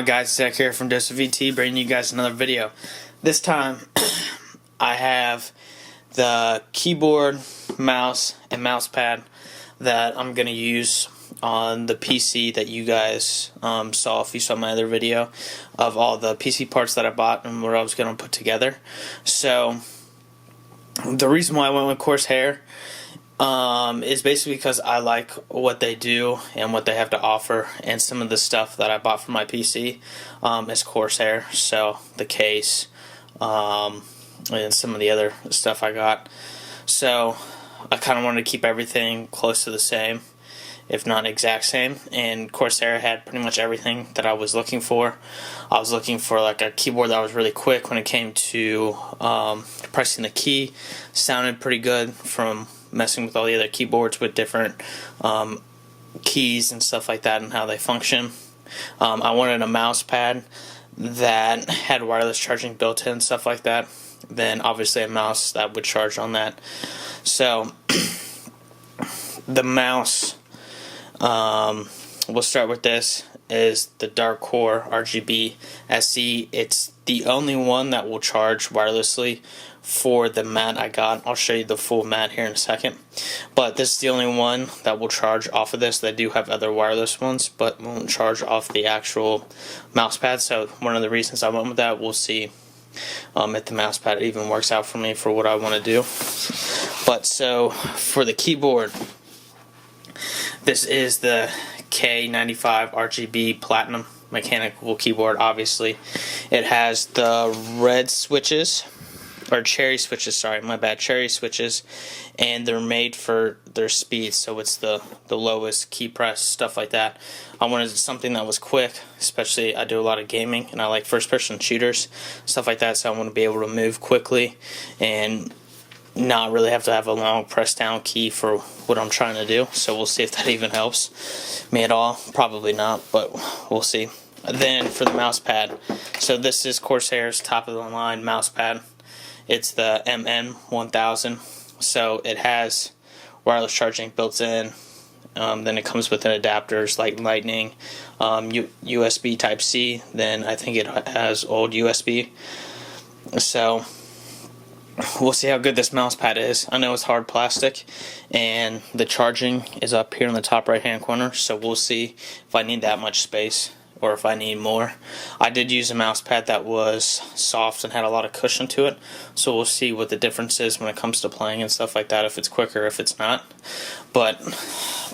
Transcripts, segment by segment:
on, guys? Zach here from Dose of VT, bringing you guys another video. This time I have the keyboard, mouse, and mouse pad that I'm going to use on the PC that you guys saw if you saw my other video of all the PC parts that I bought and what I was going to put together. So the reason why I went with Corsair is basically because I like what they do and what they have to offer, and some of the stuff that I bought for my PC is Corsair. So the case and some of the other stuff I got. So I kind of wanted to keep everything close to the same, if not exact same, and Corsair had pretty much everything that I was looking for. I was looking for like a keyboard that was really quick when it came to pressing the key. Sounded pretty good from messing with all the other keyboards with different keys and stuff like that and how they function. I wanted a mouse pad that had wireless charging built in and stuff like that. Then obviously a mouse that would charge on that. So the mouse, we'll start with this, is the Dark Core RGB SE. It's the only one that will charge wirelessly for the mat I got. I'll show you the full mat here in a second, but this is the only one that will charge off of this. They do have other wireless ones, but won't charge off the actual mouse pad. So one of the reasons I went with that, we'll see if the mouse pad even works out for me for what I want to do. But so for the keyboard, this is the K95 RGB Platinum mechanical keyboard. Obviously it has the red switches, or cherry switches, sorry, my bad, cherry switches, and they're made for their speed, so it's the lowest key press, stuff like that. I wanted something that was quick, especially I do a lot of gaming and I like first person shooters, stuff like that, so I want to be able to move quickly and not really have to have a long press down key for what I'm trying to do. So we'll see if that even helps me at all. Probably not, but we'll see. Then for the mouse pad, so this is Corsair's top of the line mouse pad. It's the MM1000, so it has wireless charging built in. Then it comes with an adapters like Lightning, USB Type-C. Then I think it has old USB. So we'll see how good this mouse pad is. I know it's hard plastic, and the charging is up here in the top right hand corner, so we'll see if I need that much space or if I need more. I did use a mouse pad that was soft and had a lot of cushion to it, so we'll see what the difference is when it comes to playing and stuff like that, if it's quicker, if it's not. But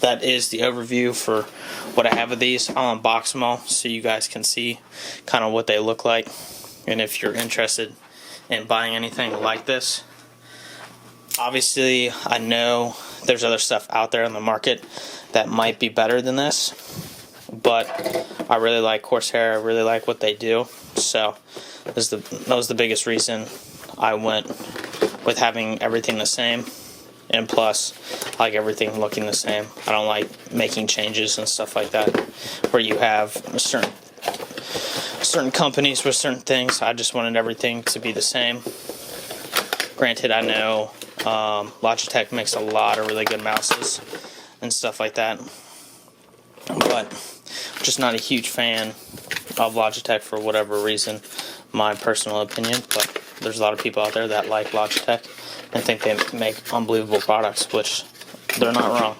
that is the overview for what I have of these. I'll unbox them all so you guys can see kind of what they look like, and if you're interested in buying anything like this. Obviously I know there's other stuff out there on the market that might be better than this, but I really like Corsair. I really like what they do, so that was the biggest reason I went with having everything the same, and plus I like everything looking the same. I don't like making changes and stuff like that where you have certain companies with certain things. I just wanted everything to be the same. Granted, I know Logitech makes a lot of really good mouses and stuff like that, but I'm just not a huge fan of Logitech for whatever reason, my personal opinion. But there's a lot of people out there that like Logitech and think they make unbelievable products, which they're not wrong.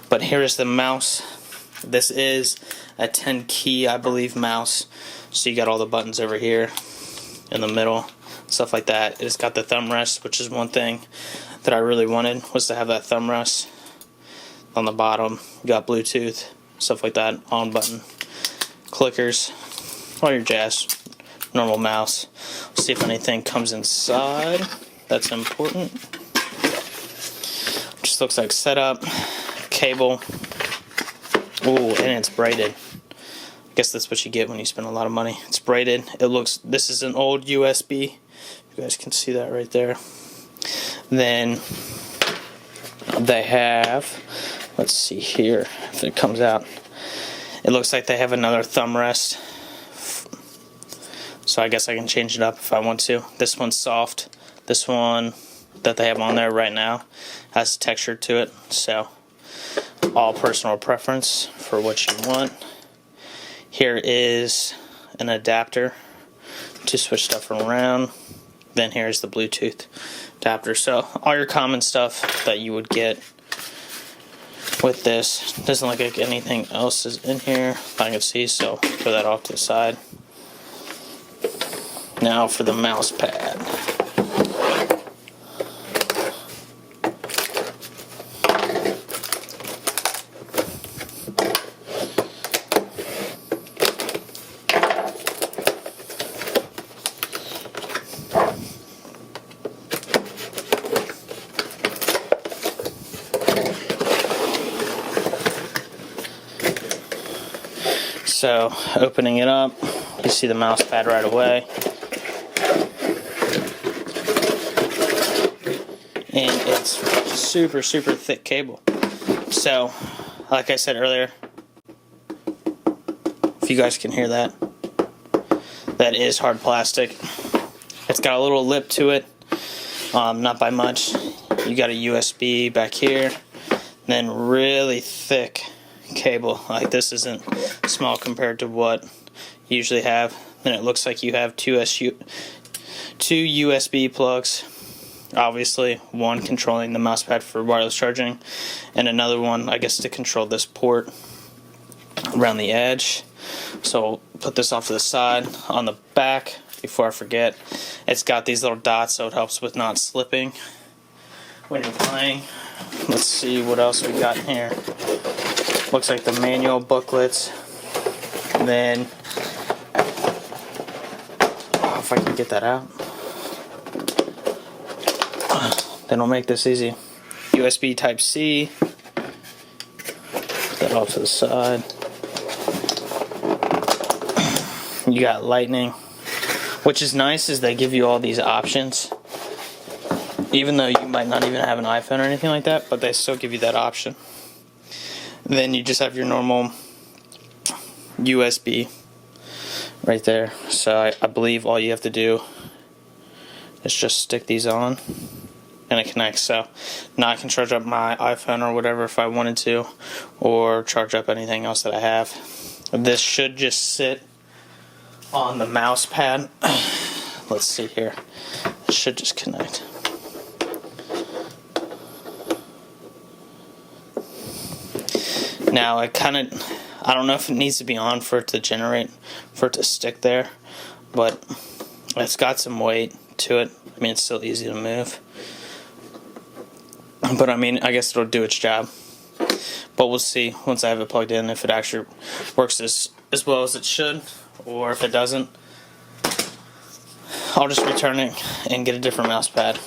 But here is the mouse. This is a 10 key, I believe, mouse. So you got all the buttons over here in the middle, stuff like that. It's got the thumb rest, which is one thing that I really wanted, was to have that thumb rest. On the bottom, you got Bluetooth, stuff like that, on button, clickers, all your jazz, normal mouse. See if anything comes inside. That's important. Just looks like setup, cable. Ooh, and it's braided. I guess that's what you get when you spend a lot of money. It's braided. This is an old USB. You guys can see that right there. Then they have, let's see here if it comes out. It looks like they have another thumb rest. So I guess I can change it up if I want to. This one's soft. This one that they have on there right now has texture to it. So all personal preference for what you want. Here is an adapter to switch stuff around. Then here's the Bluetooth adapter. So all your common stuff that you would get with this. Doesn't look like anything else is in here I can see, so put that off to the side. Now for the mouse pad. So, opening it up, you see the mouse pad right away. And it's super, super thick cable. So, like I said earlier, if you guys can hear that, that is hard plastic. It's got a little lip to it, not by much. You got a USB back here, and then really thick cable. Like, this isn't small compared to what you usually have. Then it looks like you have two USB plugs, obviously one controlling the mouse pad for wireless charging, and another one I guess to control this port around the edge. So I'll put this off to the side. On the back, before I forget, it's got these little dots, so it helps with not slipping when you're playing. Let's see what else we got in here. Looks like the manual booklets. And then, if I can get that out, then I'll make this easy. USB Type-C. Put that off to the side. You got Lightning, which is nice, is they give you all these options. Even though you might not even have an iPhone or anything like that, but they still give you that option. Then you just have your normal USB right there. So I believe all you have to do is just stick these on and it connects. So now I can charge up my iPhone or whatever if I wanted to, or charge up anything else that I have. This should just sit on the mouse pad. Let's see here. It should just connect. Now I don't know if it needs to be on for it to generate, for it to stick there, but it's got some weight to it. I mean, it's still easy to move, but I mean, I guess it'll do its job. But we'll see once I have it plugged in if it actually works as well as it should, or if it doesn't, I'll just return it and get a different mouse pad.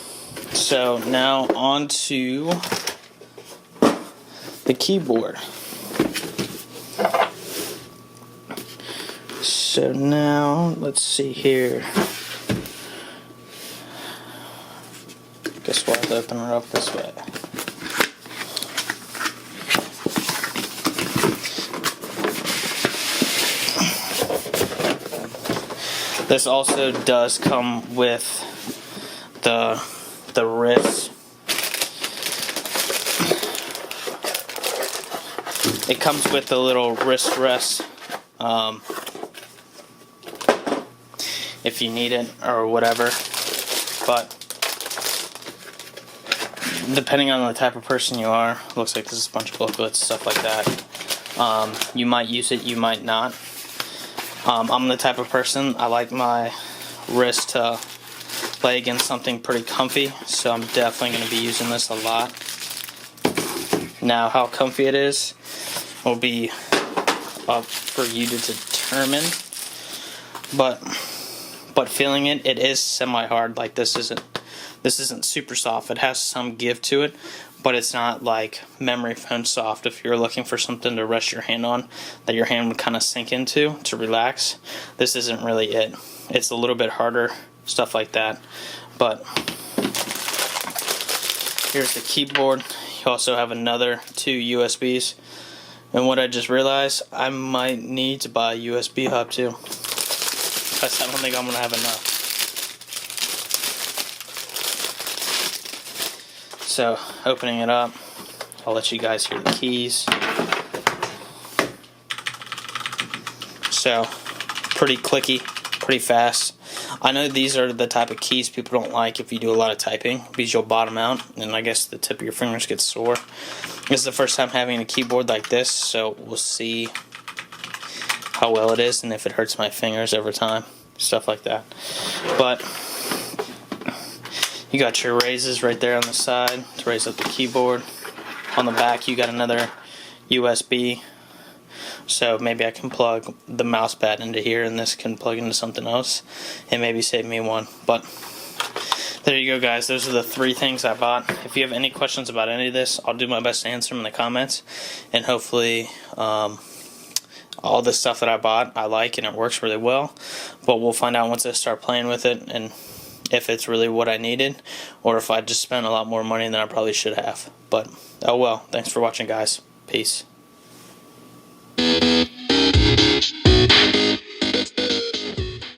So now on to the keyboard. So now, let's see here. Guess we'll have to open it up this way. This also does come with the wrist. It comes with the little wrist rest. If you need it or whatever, but depending on the type of person you are, looks like there's a bunch of booklets, stuff like that. You might use it, you might not. I'm the type of person, I like my wrist to lay against something pretty comfy, so I'm definitely going to be using this a lot. Now, how comfy it is will be up for you to determine, but feeling it, it is semi-hard. Like, this isn't super soft. It has some give to it, but it's not like memory foam soft. If you're looking for something to rest your hand on, that your hand would kind of sink into to relax, this isn't really it. It's a little bit harder, stuff like that. But here's the keyboard. You also have another 2 USBs. And what I just realized, I might need to buy a USB hub too, because I don't think I'm going to have enough. So, opening it up, I'll let you guys hear the keys. So pretty clicky, pretty fast. I know these are the type of keys people don't like if you do a lot of typing, because you'll bottom out and I guess the tip of your fingers gets sore. This is the first time having a keyboard like this, so we'll see how well it is and if it hurts my fingers over time, stuff like that. But you got your raises right there on the side to raise up the keyboard. On the back you got another USB, so maybe I can plug the mouse pad into here and this can plug into something else and maybe save me one. But there you go, guys. Those are the 3 things I bought. If you have any questions about any of this, I'll do my best to answer them in the comments, and hopefully all the stuff that I bought I like and it works really well. But we'll find out once I start playing with it and if it's really what I needed, or if I just spent a lot more money than I probably should have. But oh well. Thanks for watching, guys. Peace.